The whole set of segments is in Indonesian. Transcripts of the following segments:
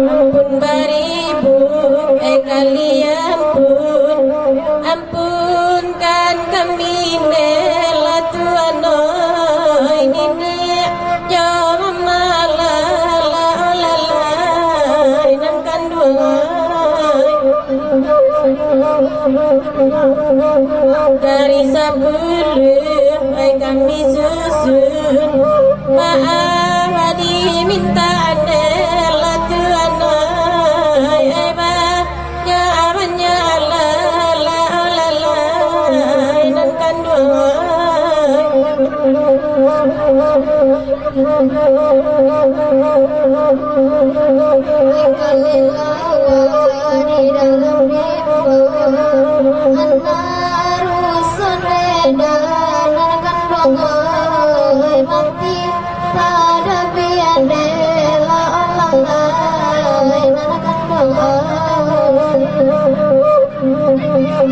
Ampun beribu, kalian pun ampunkan kami nela Tuhan ini jauh malalai nan kandung dari sebelum kami susun maaf diminta nela Tuhan nan kandung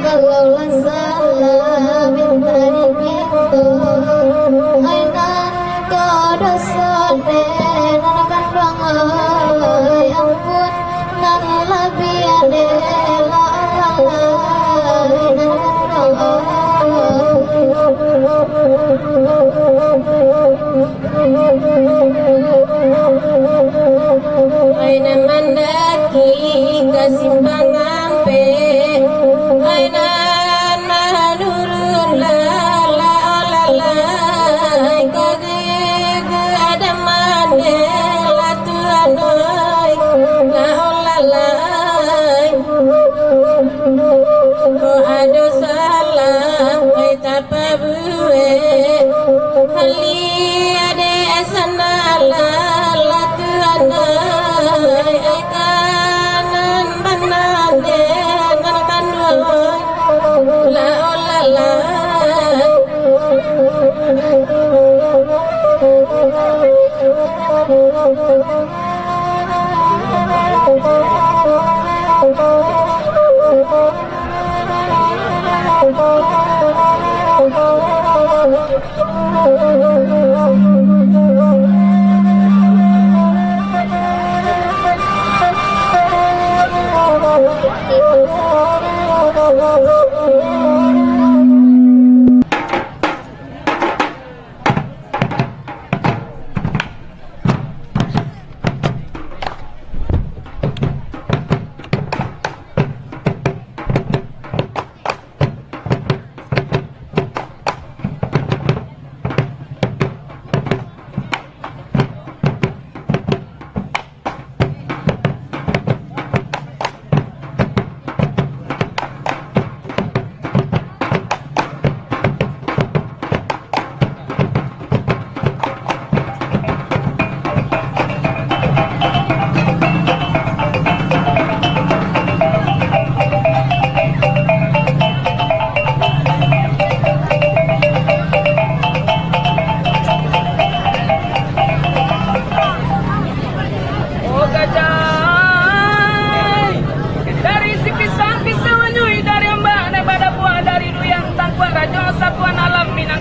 kalau salah minta dipintu ainan kodoso nenakan bangai ampun nan lebih adela ainan mandaki kesimbangan pe ainan manurun la kage ada mane la Tuhan la ko ado salah tak buwe hali ade asana la Tuhan kanan banane nan la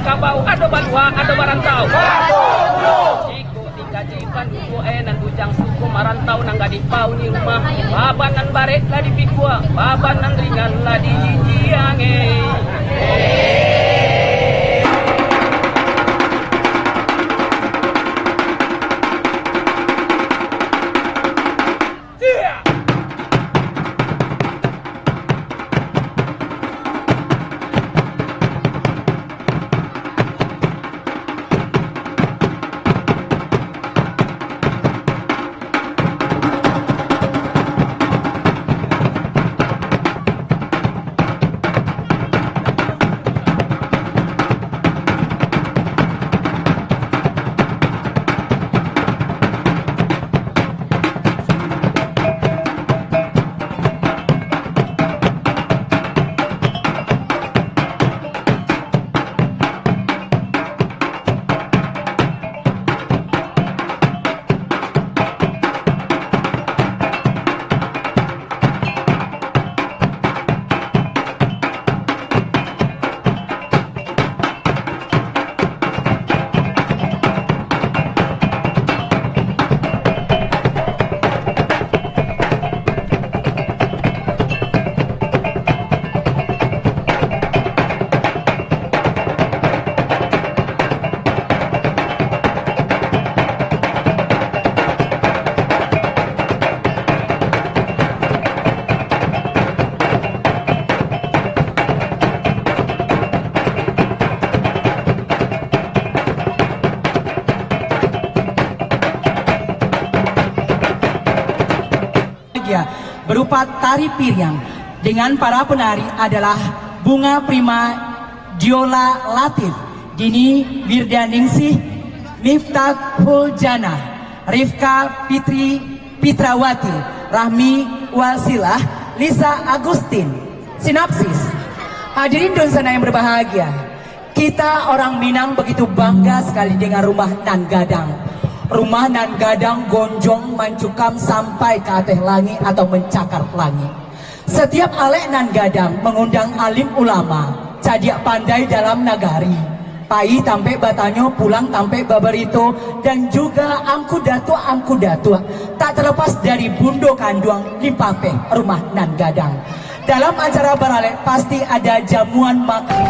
Kabau ado balua ado barantau. Iku tinggal jipan buku nan bujang suku marantau nang gadi pau ni rumah. Baban nan barek lah di pikua, baban nan ringan lah di jijiange. berbahagia berupa tari piring dengan para penari adalah Bunga Prima Diola Latif, Dini Wirdaningsih, Miftahul Jannah, Rifka Fitri Pitrawati, Rahmi Wasilah, Lisa Agustin. Sinopsis. Hadirin dan sana yang berbahagia, kita orang Minang begitu bangga sekali dengan rumah nan gadang. Rumah nan gadang gonjong mancukam sampai ke atas langit atau mencakar langit. Setiap alek nan gadang mengundang alim ulama, cadiak pandai dalam nagari. Pai tampe batanyo pulang tampe babarito dan juga angku datua tak terlepas dari bundo kanduang limpape rumah nan gadang. Dalam acara baralek pasti ada jamuan makan.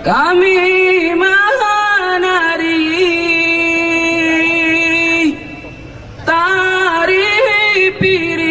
Kami menari tari piring.